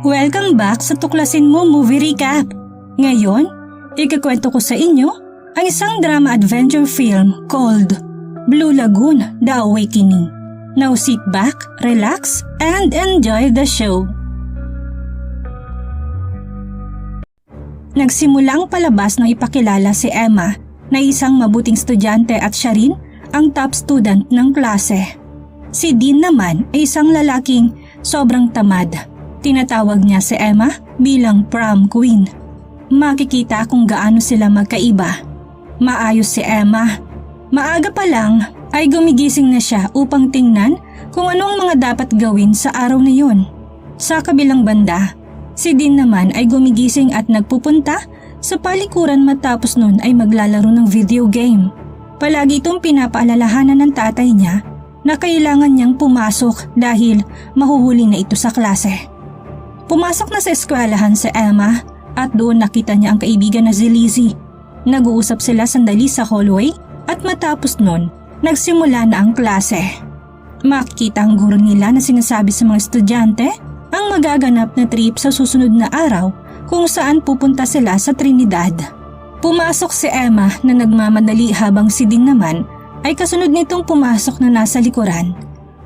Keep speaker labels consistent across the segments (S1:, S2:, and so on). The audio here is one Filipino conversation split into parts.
S1: Welcome back sa Tuklasin Mo Movie Recap. Ngayon, ikakwento ko sa inyo ang isang drama adventure film called Blue Lagoon: The Awakening. Now sit back, relax, and enjoy the show. Nagsimula ang palabas nang ipakilala si Emma na isang mabuting estudyante at siya rin ang top student ng klase. Si Dean naman ay isang lalaking sobrang tamad. Tinatawag niya si Emma bilang prom queen. Makikita kung gaano sila magkaiba. Maayos si Emma. Maaga pa lang ay gumigising na siya upang tingnan kung ano ang mga dapat gawin sa araw na yun. Sa kabilang banda, si Dean naman ay gumigising at nagpupunta sa palikuran matapos nun ay maglalaro ng video game. Palagi itong pinapaalalahanan ng tatay niya na kailangan niyang pumasok dahil mahuhuli na ito sa klase. Pumasok na sa eskwelahan si Emma at doon nakita niya ang kaibigan na si Lizzie. Nag-uusap sila sandali sa hallway at matapos nun, nagsimula na ang klase. Makikita ang guro nila na sinasabi sa mga estudyante ang magaganap na trip sa susunod na araw kung saan pupunta sila sa Trinidad. Pumasok si Emma na nagmamadali habang si Dean naman ay kasunod nitong pumasok na nasa likuran.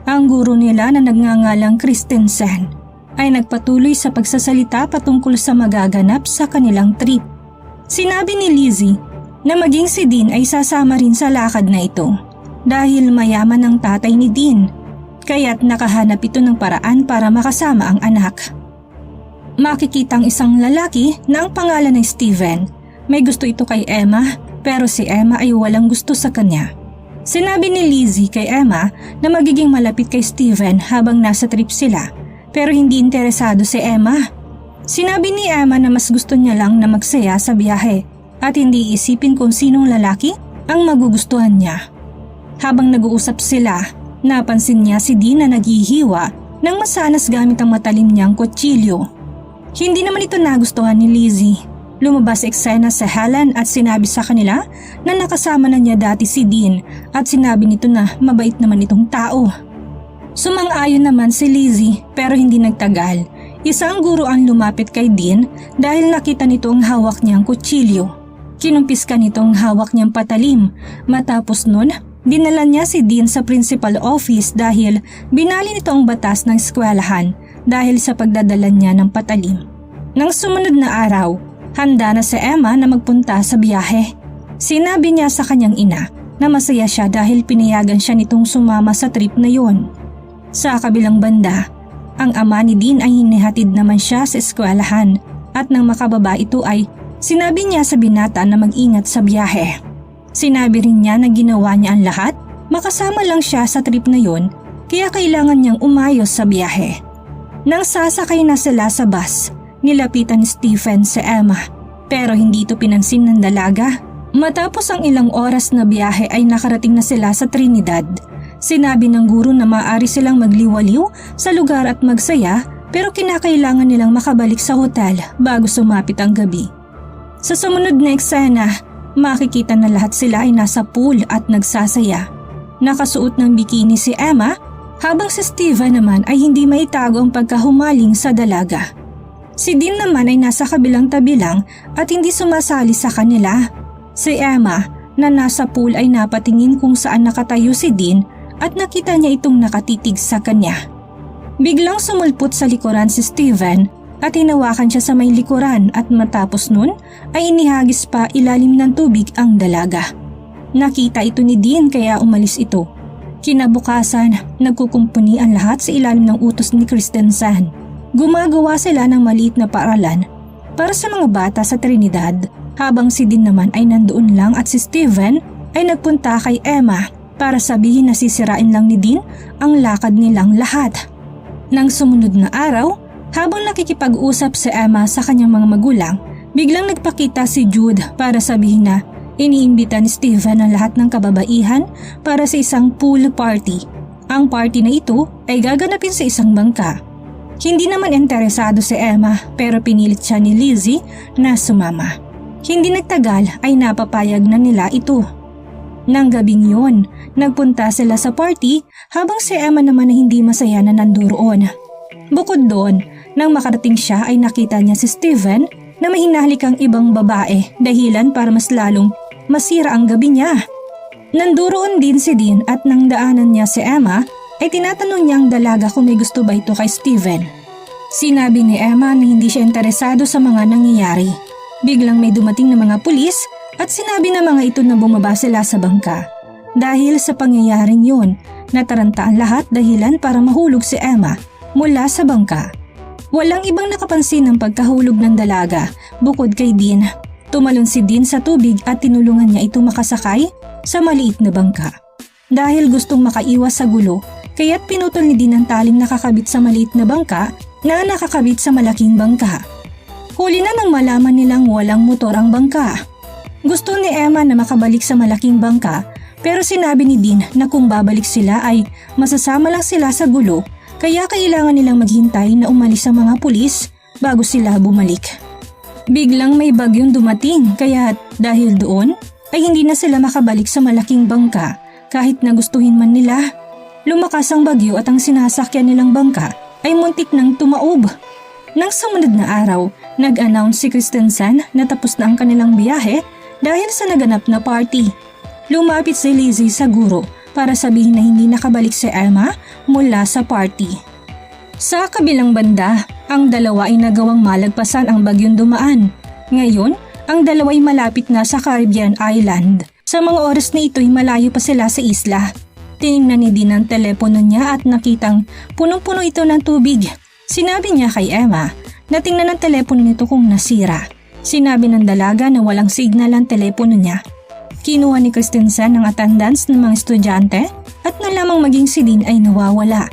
S1: Ang guro nila na nagngangalang Christensen ay nagpatuloy sa pagsasalita patungkol sa magaganap sa kanilang trip. Sinabi ni Lizzie na maging si Dean ay sasama rin sa lakad na ito dahil mayaman ang tatay ni Dean, kaya't nakahanap ito ng paraan para makasama ang anak. Makikita ang isang lalaki na ang pangalan ay Steven. May gusto ito kay Emma pero si Emma ay walang gusto sa kanya. Sinabi ni Lizzie kay Emma na magiging malapit kay Steven habang nasa trip sila pero hindi interesado si Emma. Sinabi ni Emma na mas gusto niya lang na magsaya sa biyahe at hindi isipin kung sinong lalaki ang magugustuhan niya. Habang nag-uusap sila, napansin niya si Dean na naghihiwa ng masanas gamit ang matalim niyang kutsilyo. Hindi naman ito nagustuhan ni Lizzie. Lumabas eksena sa Helen at sinabi sa kanila na nakasama na niya dati si Dean at sinabi nito na mabait naman itong tao. Sumang-ayon naman si Lizzie pero hindi nagtagal. Isang guro ang lumapit kay Dean dahil nakita nito ang hawak niyang kutsilyo. Kinumpis ka nitong hawak niyang patalim. Matapos nun, dinala niya si Dean sa principal office dahil binali nito ang batas ng eskwelahan dahil sa pagdadala niya ng patalim. Nang sumunod na araw, handa na si Emma na magpunta sa biyahe. Sinabi niya sa kanyang ina na masaya siya dahil pinayagan siya nitong sumama sa trip na yon. Sa kabilang banda, ang ama ni Dean ay hinihatid naman siya sa eskwelahan at nang makababa ito ay sinabi niya sa binata na mag-ingat sa biyahe. Sinabi rin niya na ginawa niya ang lahat, makasama lang siya sa trip na yon kaya kailangan niyang umayos sa biyahe. Nang sasakay na sila sa bus, nilapitan ni Stephen si Emma pero hindi ito pinansin ng dalaga. Matapos ang ilang oras na biyahe ay nakarating na sila sa Trinidad. Sinabi ng guro na maaari silang magliwaliw sa lugar at magsaya pero kinakailangan nilang makabalik sa hotel bago sumapit ang gabi. Sa sumunod na eksena, makikita na lahat sila ay nasa pool at nagsasaya. Nakasuot ng bikini si Emma habang si Steven naman ay hindi maitago ang pagkahumaling sa dalaga. Si Dean naman ay nasa kabilang tabi lang at hindi sumasali sa kanila. Si Emma na nasa pool ay napatingin kung saan nakatayo si Dean at nakita niya itong nakatitig sa kanya. Biglang sumulpot sa likuran si Steven at hinawakan siya sa may likuran at matapos nun ay inihagis pa ilalim ng tubig ang dalaga. Nakita ito ni Dean kaya umalis ito. Kinabukasan, nagkukumpuni ang lahat sa ilalim ng utos ni Christensen. Gumagawa sila ng maliit na paaralan para sa mga bata sa Trinidad habang si Dean naman ay nandoon lang at si Steven ay nagpunta kay Emma para sabihin na sisirain lang ni Dean ang lakad nilang lahat. Nang sumunod na araw, habang nakikipag-usap si Emma sa kanyang mga magulang, biglang nagpakita si Jude para sabihin na iniimbita ni Steven ang lahat ng kababaihan para sa isang pool party. Ang party na ito ay gaganapin sa isang bangka. Hindi naman interesado si Emma pero pinilit siya ni Lizzie na sumama. Hindi nagtagal ay napapayag na nila ito. Nang gabing yon, nagpunta sila sa party habang si Emma naman na hindi masaya na nandoon. Bukod doon, nang makarating siya ay nakita niya si Steven na may hinahalikang ibang babae dahilan para mas lalong masira ang gabi niya. Nanduroon din si Dean at nang daanan niya si Emma ay tinatanong niya ang dalaga kung may gusto ba ito kay Steven. Sinabi ni Emma na hindi siya interesado sa mga nangyayari. Biglang may dumating na mga pulis at sinabi na mga ito na bumaba sila sa bangka. Dahil sa pangyayaring yun, nataranta ang lahat dahilan para mahulog si Emma mula sa bangka. Walang ibang nakapansin ng pagkahulog ng dalaga bukod kay Dean. Tumalon si Dean sa tubig at tinulungan niya ito makasakay sa maliit na bangka. Dahil gustong makaiwas sa gulo, kaya't pinutol ni Dean ang taling nakakabit sa maliit na bangka na nakakabit sa malaking bangka. Huli na nang malaman nilang walang motor ang bangka. Gusto ni Emma na makabalik sa malaking bangka pero sinabi ni Dean na kung babalik sila ay masasama lang sila sa gulo kaya kailangan nilang maghintay na umalis ang mga pulis bago sila bumalik. Biglang may bagyong dumating kaya dahil doon ay hindi na sila makabalik sa malaking bangka kahit na gustuhin man nila. Lumakas ang bagyo at ang sinasakyan nilang bangka ay muntik nang tumaob. Nang sumunod na araw, nag-announce si Christensen na tapos na ang kanilang biyahe dahil sa naganap na party. Lumapit si Lizzie sa guro para sabihin na hindi nakabalik si Emma mula sa party. Sa kabilang banda, ang dalawa ay nagawang malagpasan ang bagyong dumaan. Ngayon, ang dalawa ay malapit na sa Caribbean Island. Sa mga oras na ito ay malayo pa sila sa isla. Tiningnan ni Dean ang telepono niya at nakitang punong-puno ito ng tubig. Sinabi niya kay Emma na tingnan ang telepono nito kung nasira. Sinabi ng dalaga na walang signal ang telepono niya. Kinuha ni Christensen ang attendance ng mga estudyante at nalamang maging si Dean ay nawawala.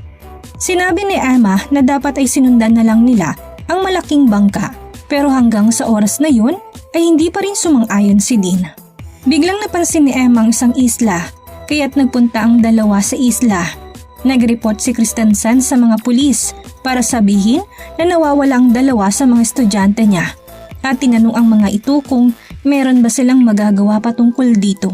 S1: Sinabi ni Emma na dapat ay sinundan na lang nila ang malaking bangka pero hanggang sa oras na yun ay hindi pa rin sumang-ayon si Dean. Biglang napansin ni Emma ang isang isla kaya't nagpunta ang dalawa sa isla. Nag-report si Christensen sa mga pulis para sabihin na nawawala ang dalawa sa mga estudyante niya at tinanong ang mga ito kung meron ba silang magagawa patungkol dito.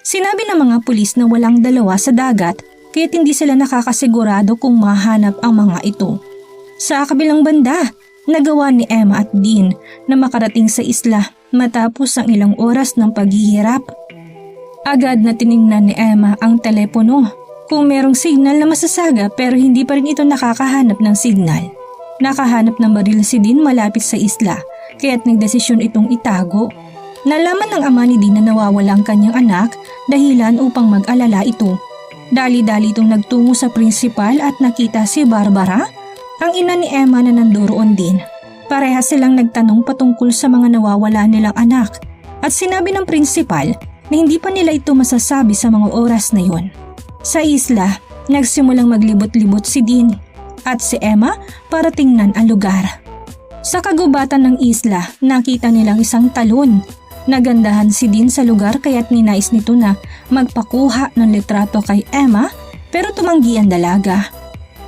S1: Sinabi ng mga pulis na walang dalawa sa dagat kaya't hindi sila nakakasigurado kung mahanap ang mga ito. Sa kabilang banda, nagawa ni Emma at Dean na makarating sa isla matapos ang ilang oras ng paghihirap. Agad na tiningnan ni Emma ang telepono kung merong signal na masasaga pero hindi pa rin ito nakakahanap ng signal. Nakahanap ng baril si Dean malapit sa isla kaya't nagdesisyon itong itago. Nalaman ng ama ni Dean na nawawala ang kanyang anak dahilan upang mag-alala ito. Dali-dali itong nagtungo sa principal at nakita si Barbara, ang ina ni Emma na nandoon din. Parehas silang nagtanong patungkol sa mga nawawala nilang anak at sinabi ng principal na hindi pa nila ito masasabi sa mga oras na yon. Sa isla, nagsimulang maglibot-libot si Dean at si Emma para tingnan ang lugar. Sa kagubatan ng isla, nakita nilang isang talon. Nagandahan si Dean sa lugar kaya't ninais nito na magpakuha ng litrato kay Emma pero tumanggi ang dalaga.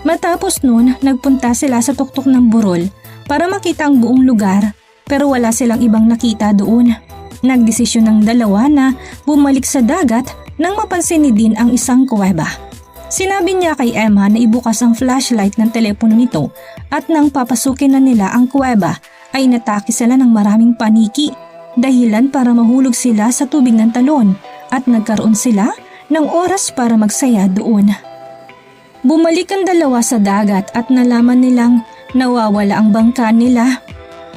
S1: Matapos noon, nagpunta sila sa tuktok ng burol para makita ang buong lugar pero wala silang ibang nakita doon. Nagdesisyon ng dalawa na bumalik sa dagat nang mapansin ni Dean ang isang kuweba. Sinabi niya kay Emma na ibukas ang flashlight ng telepono nito at nang papasukin na nila ang kuweba ay natake sila ng maraming paniki dahilan para mahulog sila sa tubig ng talon at nagkaroon sila ng oras para magsaya doon. Bumalik ang dalawa sa dagat at nalaman nilang nawawala ang bangka nila.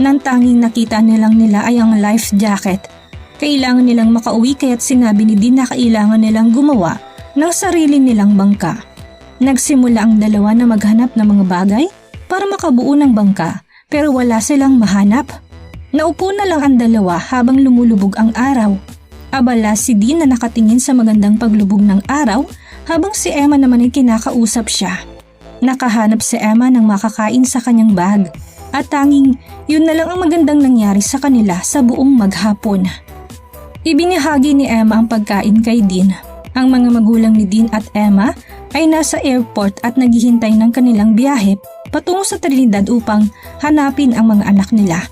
S1: Nang tanging nakita nilang nila ay ang life jacket. Kailangan nilang makauwi kaya't sinabi ni Dean na kailangan nilang gumawa ng sarili nilang bangka. Nagsimula ang dalawa na maghanap ng mga bagay para makabuo ng bangka pero wala silang mahanap. Naupo na lang ang dalawa habang lumulubog ang araw. Abala si Dean na nakatingin sa magandang paglubog ng araw habang si Emma naman ay kinakausap siya. Nakahanap si Emma ng makakain sa kanyang bag at tanging yun na lang ang magandang nangyari sa kanila sa buong maghapon. Ibinahagi ni Emma ang pagkain kay Dean. Ang mga magulang ni Dean at Emma ay nasa airport at naghihintay ng kanilang biyahe patungo sa Trinidad upang hanapin ang mga anak nila.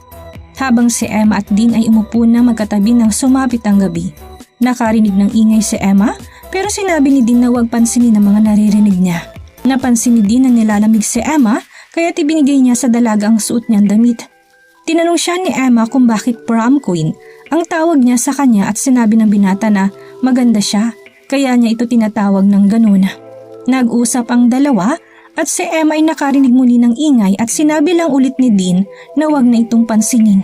S1: Habang si Emma at Dean ay umupo na magkatabi ng sumapit ang gabi. Nakarinig ng ingay si Emma pero sinabi ni Dean na huwag pansinin ang mga naririnig niya. Napansin ni Dean na nilalamig si Emma kaya't ibinigay niya sa dalaga ang suot niyang damit. Tinanong siya ni Emma kung bakit prom queen ang tawag niya sa kanya at sinabi ng binata na maganda siya, kaya niya ito tinatawag ng ganun. Nag-usap ang dalawa at si Emma ay nakarinig muli ng ingay at sinabi lang ulit ni Dean na wag na itong pansinin.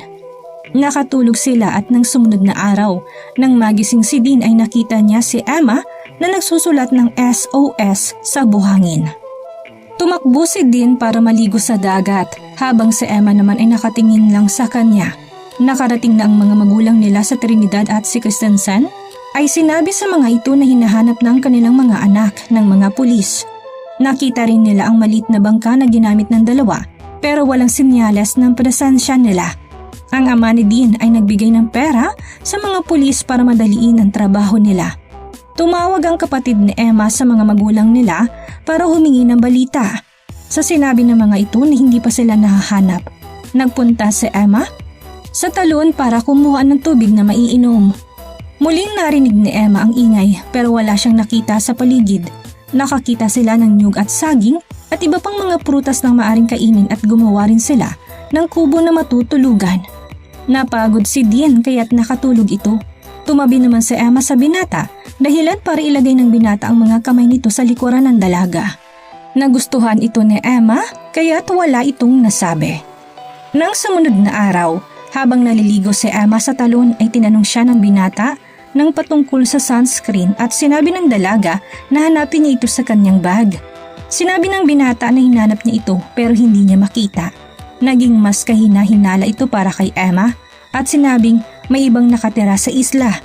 S1: Nakatulog sila at nang sumunod na araw, nang magising si Dean ay nakita niya si Emma na nagsusulat ng SOS sa buhangin. Tumakbo si Dean para maligo sa dagat habang si Emma naman ay nakatingin lang sa kanya. Nakarating na ang mga magulang nila sa Trinidad at si Christensen ay sinabi sa mga ito na hinahanap ng kanilang mga anak ng mga pulis. Nakita rin nila ang maliit na bangka na ginamit ng dalawa pero walang sinyales ng presensya nila. Ang ama ni Dean ay nagbigay ng pera sa mga pulis para madaliin ang trabaho nila. Tumawag ang kapatid ni Emma sa mga magulang nila para humingi ng balita. Sa sinabi ng mga ito na hindi pa sila nahahanap, nagpunta si Emma sa talon para kumuha ng tubig na maiinom. Muling narinig ni Emma ang ingay pero wala siyang nakita sa paligid. Nakakita sila ng niyog at saging at iba pang mga prutas na maaring kainin at gumawa rin sila ng kubo na matutulugan. Napagod si Dean kaya't nakatulog ito. Tumabi naman si Emma sa binata dahilan para ilagay ng binata ang mga kamay nito sa likuran ng dalaga. Nagustuhan ito ni Emma kaya't wala itong nasabi. Nang sumunod na araw, habang naliligo si Emma sa talon ay tinanong siya ng binata ng patungkol sa sunscreen at sinabi ng dalaga na hanapin niya ito sa kanyang bag. Sinabi ng binata na hinanap niya ito pero hindi niya makita. Naging mas kahina-hinala ito para kay Emma at sinabing may ibang nakatira sa isla.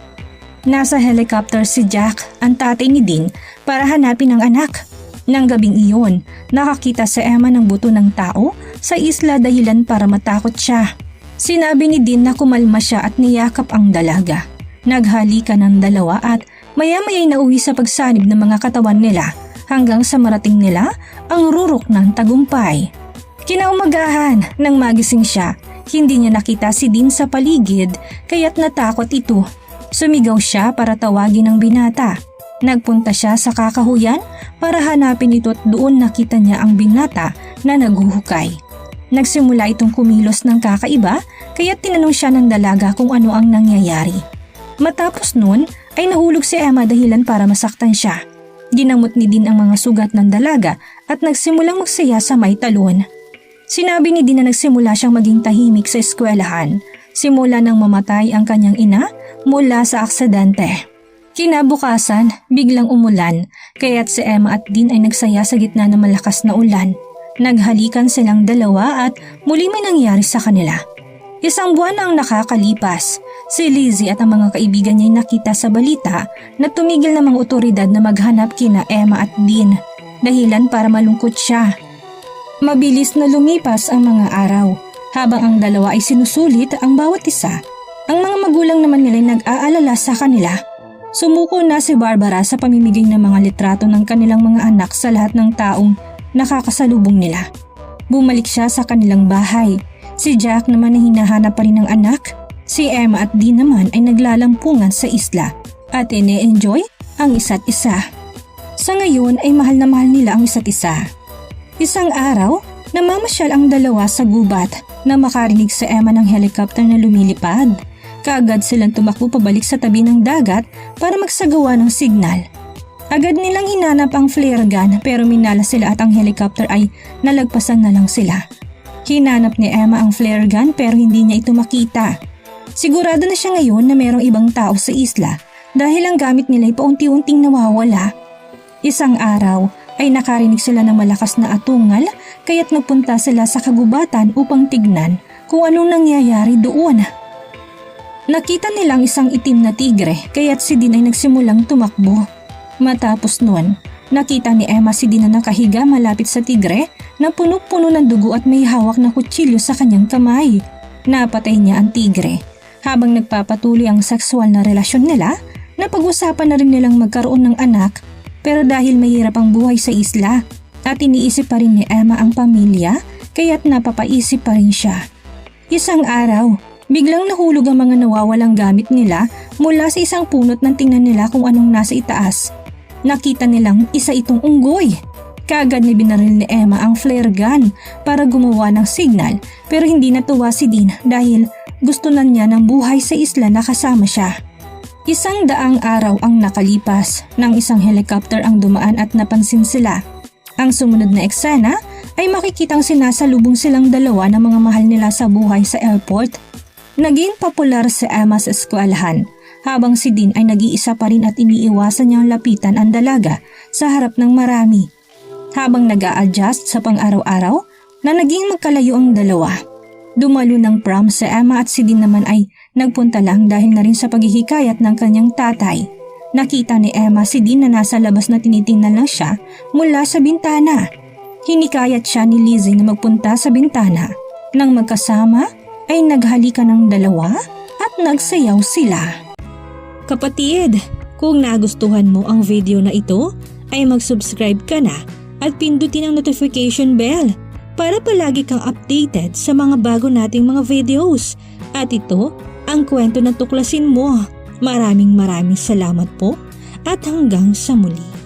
S1: Nasa helicopter si Jack, ang tatay ni Dean, para hanapin ang anak. Nang gabing iyon, nakakita si Emma ng buto ng tao sa isla dahilan para matakot siya. Sinabi ni Dean na kumalma siya at niyakap ang dalaga. Naghalikan ng dalawa at maya-maya'y nauwi sa pagsanib ng mga katawan nila hanggang sa marating nila ang rurok ng tagumpay. Kinaumagahan nang magising siya, hindi niya nakita si Dean sa paligid kaya't natakot ito. Sumigaw siya para tawagin ang binata. Nagpunta siya sa kakahuyan para hanapin ito at doon nakita niya ang binata na naghuhukay. Nagsimula itong kumilos ng kakaiba kaya't tinanong siya ng dalaga kung ano ang nangyayari. Matapos nun ay nahulog si Emma dahilan para masaktan siya. Ginamot ni Dean ang mga sugat ng dalaga at nagsimulang magsaya sa may talon. Sinabi ni Dean na nagsimula siyang maging tahimik sa eskwelahan simula nang mamatay ang kanyang ina mula sa aksidente. Kinabukasan, biglang umulan kaya't si Emma at Dean ay nagsaya sa gitna ng malakas na ulan. Naghalikan silang dalawa at muli may nangyari sa kanila. Isang buwan ang nakakalipas. Si Lizzie at ang mga kaibigan niya ay nakita sa balita na tumigil ng mga otoridad na maghanap kina Emma at Dean dahilan para malungkot siya. Mabilis na lumipas ang mga araw. Habang ang dalawa ay sinusulit ang bawat isa, ang mga magulang naman nila ay nag-aalala sa kanila. Sumuko na si Barbara sa pamimigay ng mga litrato ng kanilang mga anak sa lahat ng taong nakakasalubong nila. Bumalik siya sa kanilang bahay. Si Jack naman ay hinahanap pa rin ng anak. Si Emma at Dean naman ay naglalampungan sa isla at ine-enjoy ang isa't isa. Sa ngayon ay mahal na mahal nila ang isa't isa. Isang araw, namamasyal ang dalawa sa gubat na makarinig sa Emma ng helicopter na lumilipad. Kaagad silang tumakbo pabalik sa tabi ng dagat para magsagawa ng signal. Agad nilang hinanap ang flare gun pero minala sila at ang helicopter ay nalagpasan na lang sila. Hinanap ni Emma ang flare gun pero hindi niya ito makita. Sigurado na siya ngayon na mayroong ibang tao sa isla dahil ang gamit nila ay paunti-unting nawawala. Isang araw ay nakarinig sila ng malakas na atungal kaya't nagpunta sila sa kagubatan upang tignan kung anong nangyayari doon. Nakita nilang isang itim na tigre kaya't si Dean ay nagsimulang tumakbo. Matapos nun, nakita ni Emma si Dean na nakahiga malapit sa tigre na puno-puno ng dugo at may hawak na kutsilyo sa kanyang kamay. Napatay niya ang tigre. Habang nagpapatuloy ang sexual na relasyon nila, napag-usapan na rin nilang magkaroon ng anak. Pero dahil mahirap ang buhay sa isla at iniisip pa rin ni Emma ang pamilya, kaya't napapaisip pa rin siya. Isang araw, biglang nahulog ang mga nawawalang gamit nila mula sa isang punot nang tingnan nila kung anong nasa itaas. Nakita nilang isa itong unggoy. Kaagad ni binaril ni Emma ang flare gun para gumawa ng signal pero hindi natuwa si Dean dahil gusto na niya ng buhay sa isla na kasama siya. 100 araw ang nakalipas nang isang helicopter ang dumaan at napansin sila. Ang sumunod na eksena ay makikitang sinasalubong silang dalawa ng mga mahal nila sa buhay sa airport. Naging popular si Emma sa eskwelahan habang si Dean ay nag-iisa pa rin at iniiwasan niyang lapitan ang dalaga sa harap ng marami. Habang nag-a-adjust sa pang-araw-araw na naging magkalayo ang dalawa. Dumalo ng prom si Emma at si Dean naman ay nagpunta lang dahil na rin sa paghihikayat ng kanyang tatay. Nakita ni Emma si Dean na nasa labas na tinitingnan lang siya mula sa bintana. Hinikayat siya ni Lizzie na magpunta sa bintana. Nang magkasama ay naghalikan ng dalawa at nagsayaw sila. Kapatid, kung nagustuhan mo ang video na ito ay mag-subscribe ka na at pindutin ang notification bell para palagi kang updated sa mga bago nating mga videos. At ito ang kwento na tuklasin mo. Maraming salamat po at hanggang sa muli.